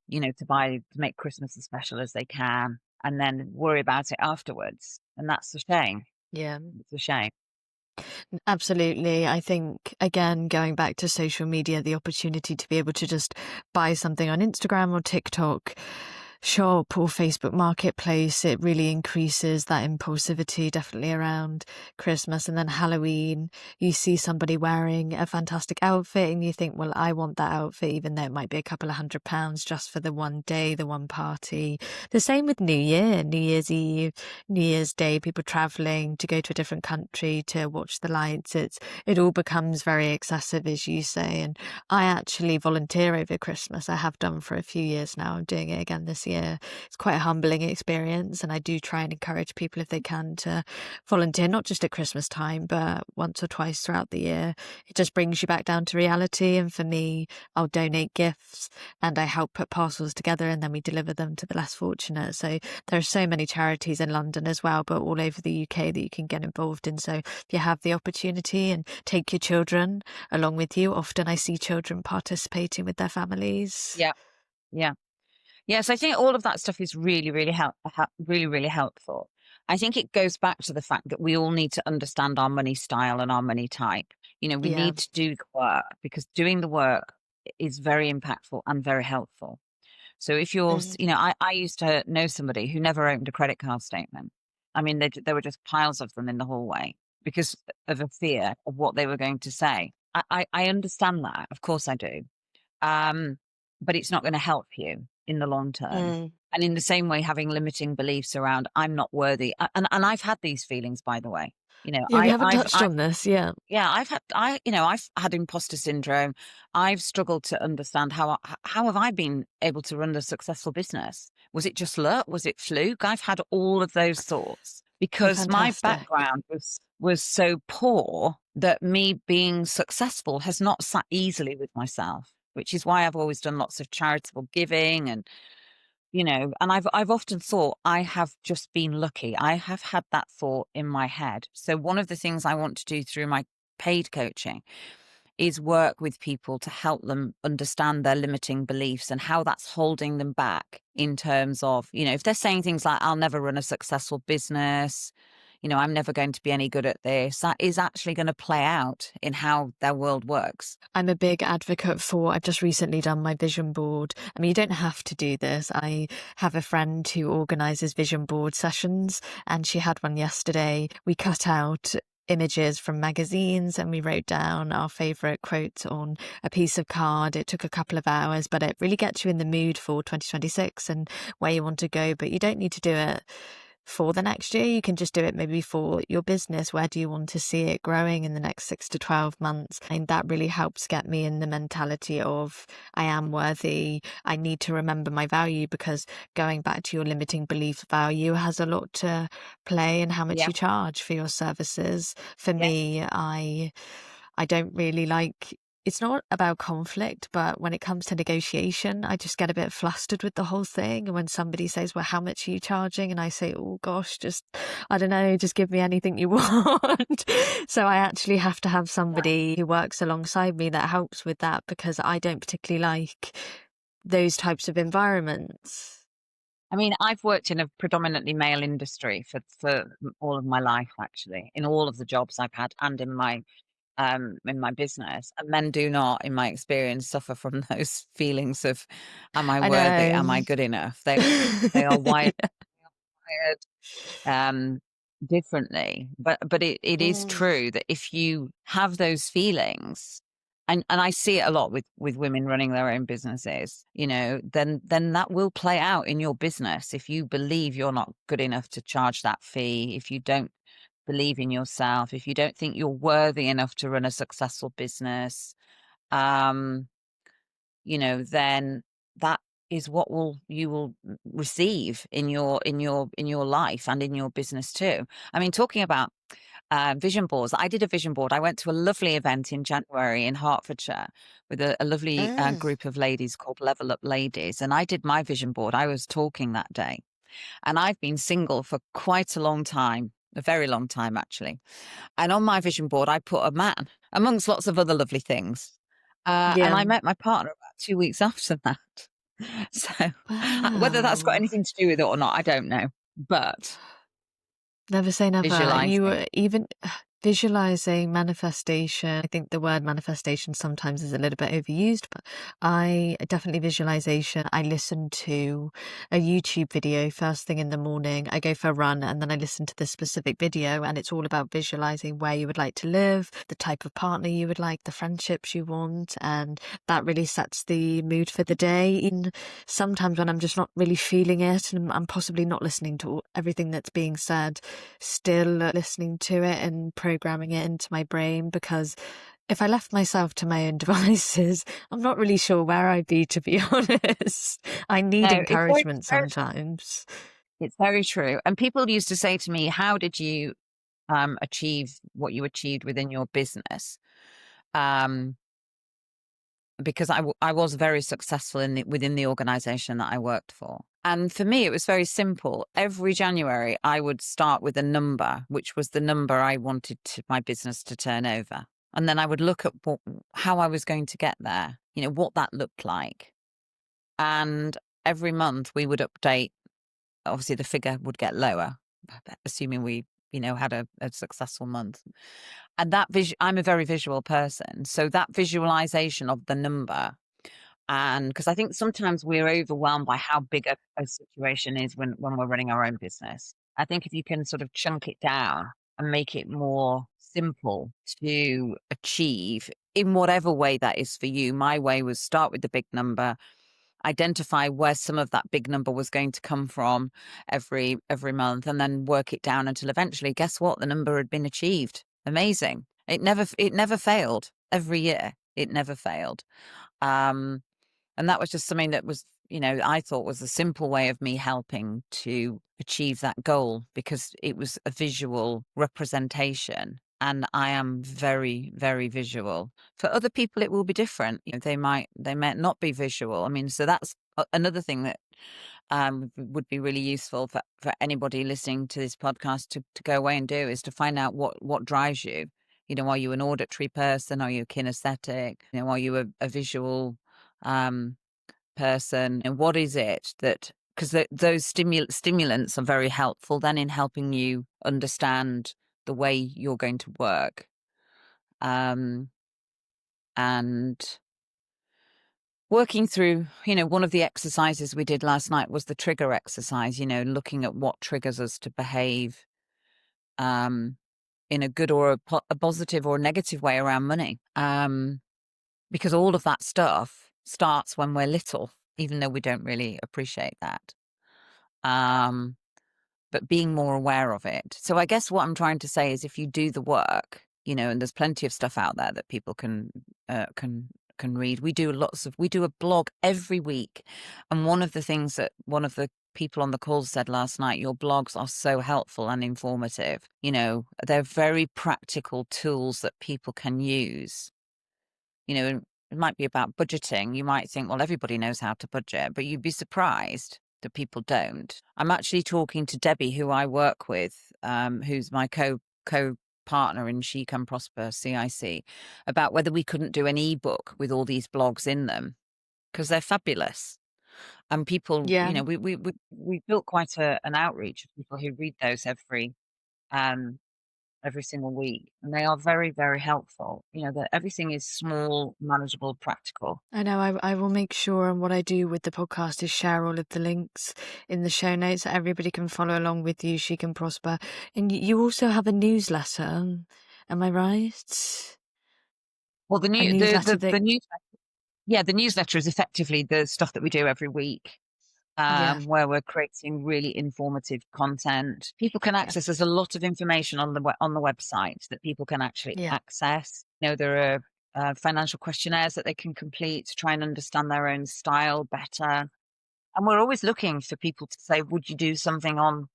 make Christmas as special as they can, and then worry about it afterwards. And that's a shame. Yeah. It's a shame. Absolutely. I think, again, going back to social media, the opportunity to be able to just buy something on Instagram or TikTok shop or Facebook Marketplace, it really increases that impulsivity, definitely around Christmas. And then Halloween, you see somebody wearing a fantastic outfit and you think, well, I want that outfit, even though it might be a couple of £100 just for the one day, the one party. The same with New Year, New Year's Eve, New Year's Day, people traveling to go to a different country to watch the lights. It all becomes very excessive, as you say. And I actually volunteer over Christmas. I have done for a few years now. I'm doing it again this year. It's quite a humbling experience, and I do try and encourage people, if they can, to volunteer, not just at Christmas time, but once or twice throughout the year. It just brings you back down to reality. And for me, I'll donate gifts and I help put parcels together, and then we deliver them to the less fortunate. So there are so many charities in London as well, but all over the UK, that you can get involved in. So if you have the opportunity, and take your children along with you. Often I see children participating with their families. Yeah. Yeah. Yes, I think all of that stuff is really, really really helpful. I think it goes back to the fact that we all need to understand our money style and our money type. We Yeah. need to do the work, because doing the work is very impactful and very helpful. So if you're, I used to know somebody who never opened a credit card statement. I mean, there were just piles of them in the hallway because of a fear of what they were going to say. I understand that. Of course I do. But it's not going to help you in the long term. And in the same way, having limiting beliefs around I'm not worthy. And I've had these feelings, by the way. Yeah, we haven't touched on this. Yeah. Yeah, I've had imposter syndrome. I've struggled to understand how have I been able to run a successful business? Was it just luck? Was it fluke? I've had all of those thoughts because my Fantastic. background was so poor that me being successful has not sat easily with myself, which is why I've always done lots of charitable giving and I've often thought I have just been lucky. I have had that thought in my head. So one of the things I want to do through my paid coaching, is work with people to help them understand their limiting beliefs and how that's holding them back in terms of, if they're saying things like, I'll never run a successful business, I'm never going to be any good at this, that is actually going to play out in how their world works. I'm a big advocate for, I've just recently done my vision board. I mean, you don't have to do this. I have a friend who organises vision board sessions, and she had one yesterday. We cut out images from magazines and we wrote down our favourite quotes on a piece of card. It took a couple of hours, but it really gets you in the mood for 2026 and where you want to go. But you don't need to do it for the next year. You can just do it maybe for your business. Where do you want to see it growing in the next 6 to 12 months? And that really helps get me in the mentality of, I am worthy. I need to remember my value, because going back to your limiting belief, value has a lot to play in how much you charge for your services. For me, I don't really like, it's not about conflict, but when it comes to negotiation, I just get a bit flustered with the whole thing. And when somebody says, well, how much are you charging? And I say, oh gosh, just, I don't know, just give me anything you want. So I actually have to have somebody who works alongside me that helps with that, because I don't particularly like those types of environments. I mean, I've worked in a predominantly male industry for all of my life, actually, in all of the jobs I've had and in my business. And men do not, in my experience, suffer from those feelings of, am I worthy? Am I good enough? They are wired differently. But it is true that if you have those feelings, and I see it a lot with women running their own businesses, then that will play out in your business. If you believe you're not good enough to charge that fee, if you don't believe in yourself, if you don't think you're worthy enough to run a successful business, then that is what you will receive in your life and in your business too. I mean, talking about vision boards, I did a vision board. I went to a lovely event in January in Hertfordshire with a lovely group of ladies called Level Up Ladies, and I did my vision board. I was talking that day, and I've been single for quite a long time. A very long time, actually. And on my vision board, I put a man, amongst lots of other lovely things. And I met my partner about 2 weeks after that. So whether that's got anything to do with it or not, I don't know. But never say never. visualizing. You were even visualizing, manifestation. I think the word manifestation sometimes is a little bit overused, but I definitely visualization. I listen to a YouTube video first thing in the morning. I go for a run and then I listen to this specific video, and it's all about visualizing where you would like to live, the type of partner you would like, the friendships you want, and that really sets the mood for the day. Even sometimes when I'm just not really feeling it and I'm possibly not listening to everything that's being said, still listening to it and programming it into my brain, because if I left myself to my own devices, I'm not really sure where I'd be, to be honest. I need encouragement sometimes. It's very true. And people used to say to me, how did you achieve what you achieved within your business? Because I was very successful within the organization that I worked for. And for me, it was very simple. Every January, I would start with a number, which was the number I wanted my business to turn over. And then I would look at how I was going to get there, what that looked like. And every month we would update. Obviously, the figure would get lower, assuming we, had a successful month. And I'm a very visual person. So that visualization of the number, and because I think sometimes we're overwhelmed by how big a situation is when we're running our own business. I think if you can sort of chunk it down and make it more simple to achieve in whatever way that is for you. My way was start with the big number, identify where some of that big number was going to come from every month, and then work it down until eventually, guess what? The number had been achieved. Amazing. It never failed. Every year, it never failed. And that was just something that was, I thought was a simple way of me helping to achieve that goal, because it was a visual representation. And I am very, very visual. For other people, it will be different. They might not be visual. I mean, so that's another thing that would be really useful for anybody listening to this podcast to go away and do, is to find out what drives you. Are you an auditory person? Are you kinesthetic? Are you a visual person? And what is it that, because those stimulants are very helpful then in helping you understand the way you're going to work. And working through, one of the exercises we did last night was the trigger exercise, looking at what triggers us to behave in a good or a positive or negative way around money. Because all of that stuff starts when we're little, even though we don't really appreciate that. But being more aware of it. So I guess what I'm trying to say is if you do the work, and there's plenty of stuff out there that people can read. We do a blog every week. And one of the things that one of the people on the call said last night, your blogs are so helpful and informative. They're very practical tools that people can use. It might be about budgeting. You might think, well, everybody knows how to budget, but you'd be surprised that people don't. I'm actually talking to Debbie, who I work with, who's my co-partner in She Can Prosper CIC, about whether we couldn't do an ebook with all these blogs in them, because they're fabulous. And people, Yeah. we built quite an outreach of people who read those every single week, and they are very, very helpful. That everything is small, manageable, practical. I know I will make sure, and what I do with the podcast is share all of the links in the show notes so everybody can follow along with you. She Can Prosper. And you also have a newsletter, am I right? Well, the A new newsletter the that, newsletter, the newsletter is effectively the stuff that we do every week. yeah, Where we're creating really informative content. People can yeah, access. There's a lot of information on the website that people can actually yeah. access. There are financial questionnaires that they can complete to try and understand their own style better. And we're always looking for people to say, would you do something on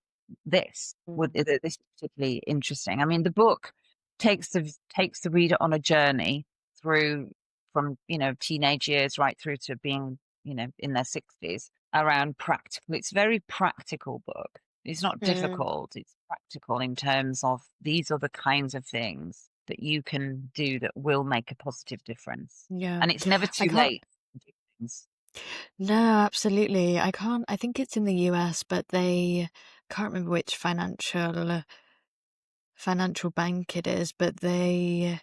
this? This is particularly interesting? I mean, the book takes the reader on a journey through from, teenage years right through to being, in their 60s around practical. It's a very practical book. It's not difficult. It's practical in terms of these are the kinds of things that you can do that will make a positive difference. Yeah. And it's never I too can't, late to do things. no, absolutely. I think it's in the US, but they can't remember which financial bank it is, but they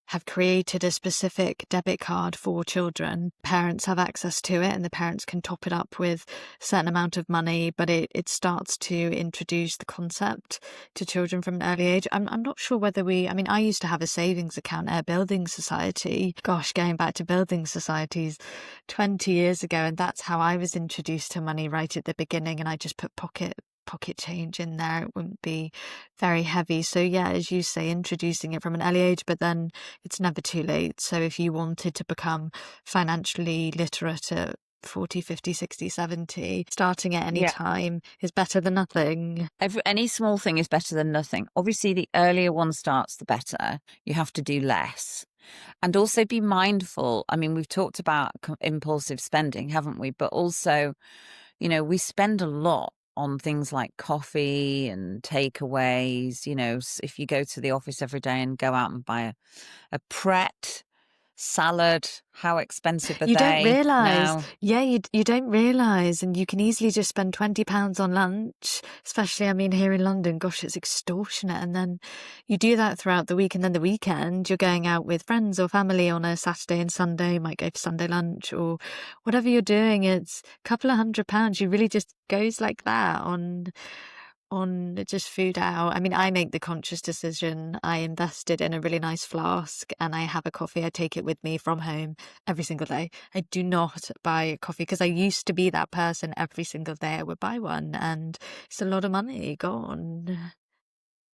have created a specific debit card for children. Parents have access to it and the parents can top it up with a certain amount of money, but it starts to introduce the concept to children from an early age. I'm not sure whether I used to have a savings account at a building society. Gosh, going back to building societies 20 years ago, and that's how I was introduced to money right at the beginning, and I just put pocket change in there. It wouldn't be very heavy. So yeah, as you say, introducing it from an early age, but then it's never too late. So if you wanted to become financially literate at 40, 50, 60, 70, starting at any time is better than nothing. Any small thing is better than nothing. Obviously, the earlier one starts, the better. You have to do less. And also be mindful. I mean, we've talked about impulsive spending, haven't we? But also, we spend a lot on things like coffee and takeaways. If you go to the office every day and go out and buy a Pret salad, how expensive are You don't they realise. now? Yeah, you don't realise. And you can easily just spend £20 on lunch, especially, here in London, gosh, it's extortionate. And then you do that throughout the week. And then the weekend, you're going out with friends or family on a Saturday and Sunday, might go for Sunday lunch or whatever you're doing. It's a couple of £100. You really just goes like that on just food out. I make the conscious decision. I invested in a really nice flask and I have a coffee. I take it with me from home every single day. I do not buy a coffee because I used to be that person. Every single day I would buy one and it's a lot of money gone.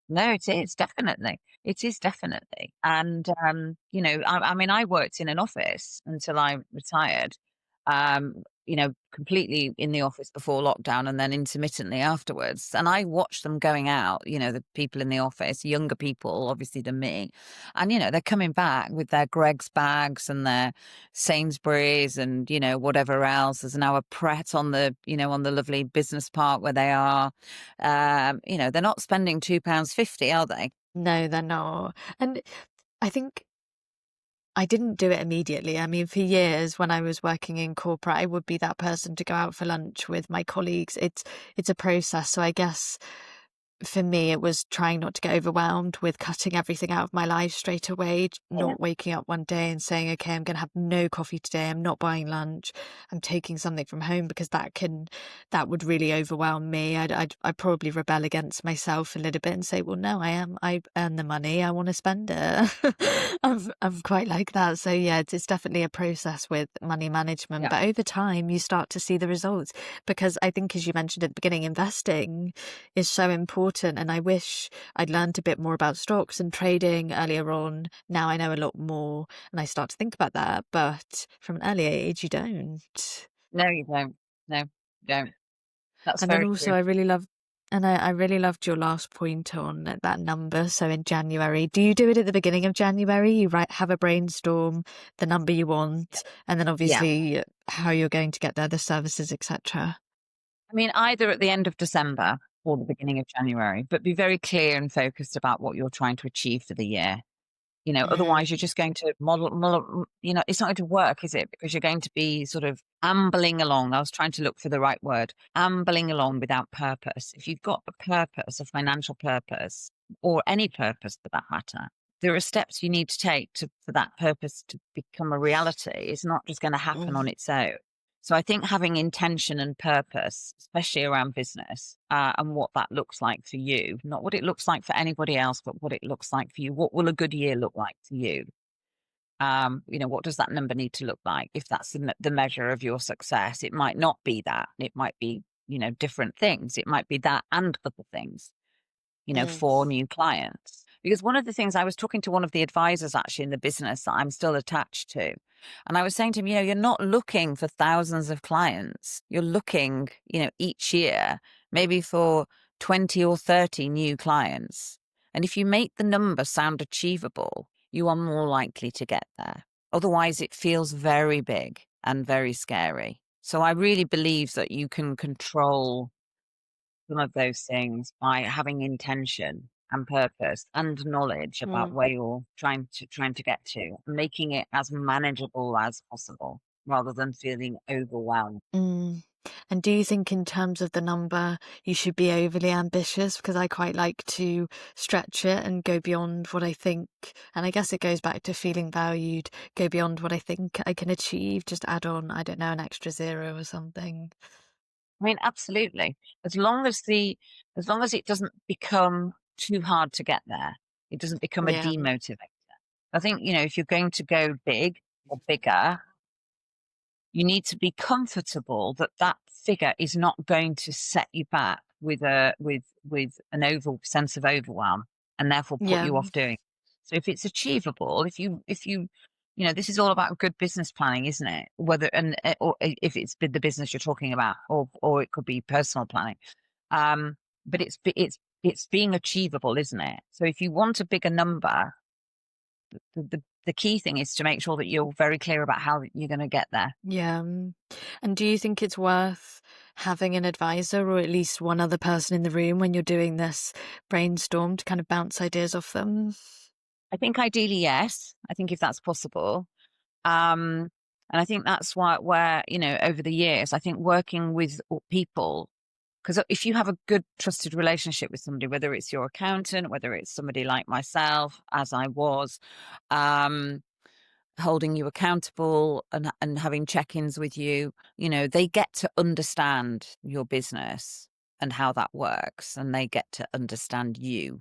No, it is definitely. It is definitely. And, I worked in an office until I retired, completely in the office before lockdown and then intermittently afterwards. And I watched them going out, the people in the office, younger people, obviously, than me. And, they're coming back with their Greg's bags and their Sainsbury's and, whatever else. There's now a Pret on the lovely business park where they are. They're not spending £2.50, are they? No, they're not. And I think I didn't do it immediately. I mean, for years when I was working in corporate, I would be that person to go out for lunch with my colleagues. It's a process. So I guess for me, it was trying not to get overwhelmed with cutting everything out of my life straight away, Yeah. not waking up one day and saying, okay, I'm going to have no coffee today. I'm not buying lunch. I'm taking something from home, because that would really overwhelm me. I'd probably rebel against myself a little bit and say, well, no, I earn the money. I want to spend it. I'm quite like that. So yeah, it's definitely a process with money management, Yeah. but over time you start to see the results, because I think, as you mentioned at the beginning, investing is so important. And I wish I'd learned a bit more about stocks and trading earlier on. Now I know a lot more and I start to think about that. But from an early age, you don't. No, you don't. No, you don't. That's And then very also, true. I really loved your last point on that number. So in January, do you do it at the beginning of January? You have a brainstorm, the number you want, and then Yeah. obviously how you're going to get there, the services, etc. I mean, either at the end of December or the beginning of January, but be very clear and focused about what you're trying to achieve for the year. Otherwise you're just going to it's not going to work, is it? Because you're going to be sort of ambling along. I was trying to look for the right word. Ambling along without purpose. If you've got a purpose, a financial purpose, or any purpose for that matter, there are steps you need to take for that purpose to become a reality. It's not just going to happen on its own. So I think having intention and purpose, especially around business, and what that looks like for you, not what it looks like for anybody else, but what it looks like for you. What will a good year look like for you? What does that number need to look like? If that's the measure of your success, it might not be that. It might be, different things. It might be that and other things, Mm. for new clients. Because one of the things, I was talking to one of the advisors actually in the business that I'm still attached to, and I was saying to him, you're not looking for thousands of clients. You're looking, each year, maybe for 20 or 30 new clients. And if you make the number sound achievable, you are more likely to get there. Otherwise, it feels very big and very scary. So I really believe that you can control some of those things by having intention and purpose and knowledge about Mm. where you're trying to get to, making it as manageable as possible rather than feeling overwhelmed. Mm. And do you think, in terms of the number, you should be overly ambitious? Because I quite like to stretch it and go beyond what I think. And I guess it goes back to feeling valued, go beyond what I think I can achieve, just add on, I don't know, an extra zero or something. I mean, absolutely. As long as it doesn't become too hard to get there, it doesn't become a Yeah. demotivator. I think, if you're going to go big or bigger, you need to be comfortable that that figure is not going to set you back with an sense of overwhelm, and therefore put Yeah. you off doing. So if it's achievable, this is all about good business planning, isn't it? Whether or if it's the business you're talking about, or it could be personal planning. But it's being achievable, isn't it? So if you want a bigger number, the key thing is to make sure that you're very clear about how you're going to get there. Yeah. And do you think it's worth having an advisor, or at least one other person in the room, when you're doing this brainstorm, to kind of bounce ideas off them? I think ideally, yes. I think if that's possible. And I think that's where, over the years, I think working with people, because if you have a good trusted relationship with somebody, whether it's your accountant, whether it's somebody like myself, as I was, um, holding you accountable and having check-ins with you, they get to understand your business and how that works, and they get to understand you,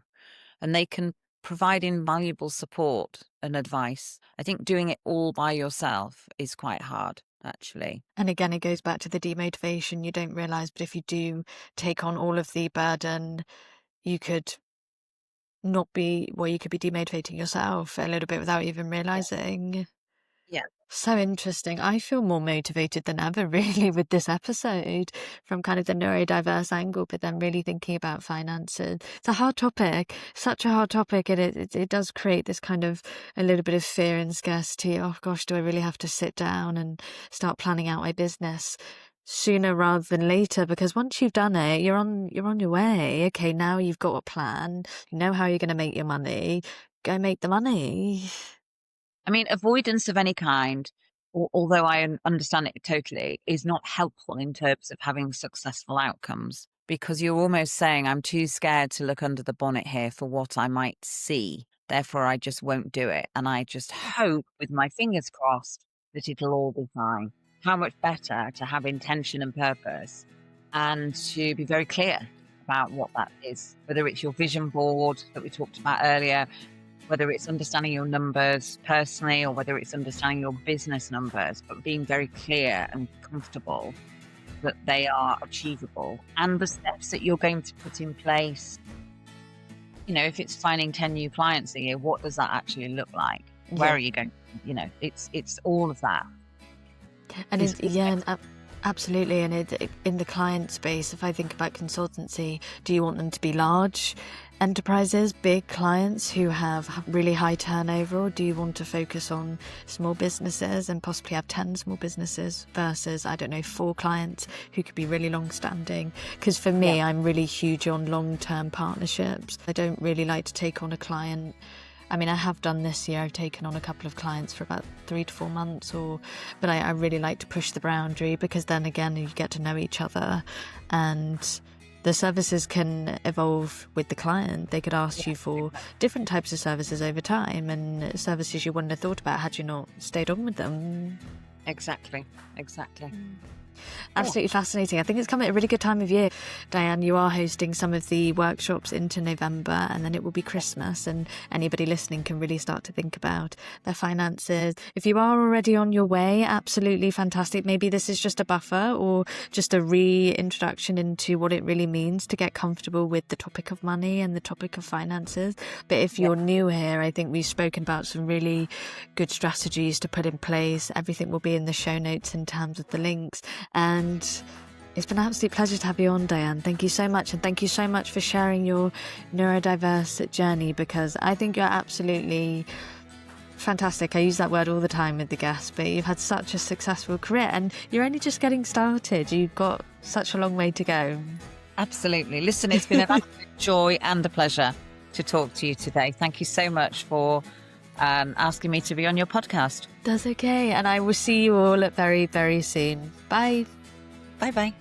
and they can provide invaluable support and advice. I think doing it all by yourself is quite hard, actually. And again, it goes back to the demotivation. You don't realize, but if you do take on all of the burden, you could not be, well, you could be demotivating yourself a little bit without even realizing. Yeah. So interesting. I feel more motivated than ever, really, with this episode, from kind of the neurodiverse angle, but then really thinking about finances. It's a hard topic, such a hard topic, and it does create this kind of a little bit of fear and scarcity. Oh gosh, do I really have to sit down and start planning out my business? sooner rather than later, because once you've done it, you're on your way. Okay, now you've got a plan. You know how you're going to make your money. Go make the money. I mean, avoidance of any kind, although I understand it totally, is not helpful in terms of having successful outcomes, because you're almost saying, I'm too scared to look under the bonnet here for what I might see. Therefore, I just won't do it. And I just hope, with my fingers crossed, that it'll all be fine. How much better to have intention and purpose and to be very clear about what that is, whether it's your vision board that we talked about earlier, whether it's understanding your numbers personally or whether it's understanding your business numbers, but being very clear and comfortable that they are achievable, and the steps that you're going to put in place. You know, if it's finding 10 new clients a year, what does that actually look like? Where are you going? You know, it's all of that. And absolutely. And in the client space, if I think about consultancy, do you want them to be large enterprises, big clients who have really high turnover, or do you want to focus on small businesses and possibly have 10 small businesses versus, I don't know, 4 clients who could be really long standing? Because for me, I'm really huge on long-term partnerships. I don't really like to take on a client. I mean, I have done this year. I've taken on a couple of clients for about 3 to 4 months, but I really like to push the boundary, because then again, you get to know each other, and the services can evolve with the client. They could ask you for different types of services over time, and services you wouldn't have thought about had you not stayed on with them. Exactly. Absolutely fascinating. I think it's come at a really good time of year. Diane, you are hosting some of the workshops into November, and then it will be Christmas, and anybody listening can really start to think about their finances. If you are already on your way, absolutely fantastic. Maybe this is just a buffer or just a reintroduction into what it really means to get comfortable with the topic of money and the topic of finances. But if you're new here, I think we've spoken about some really good strategies to put in place. Everything will be in the show notes in terms of the links. And it's been an absolute pleasure to have you on, Diane. Thank you so much. And thank you so much for sharing your neurodiverse journey, because I think you're absolutely fantastic. I use that word all the time with the guests, but you've had such a successful career and you're only just getting started. You've got such a long way to go. Absolutely. Listen, it's been an absolute joy and a pleasure to talk to you today. Thank you so much for asking me to be on your podcast. That's okay. And I will see you all very, very soon. Bye. Bye-bye.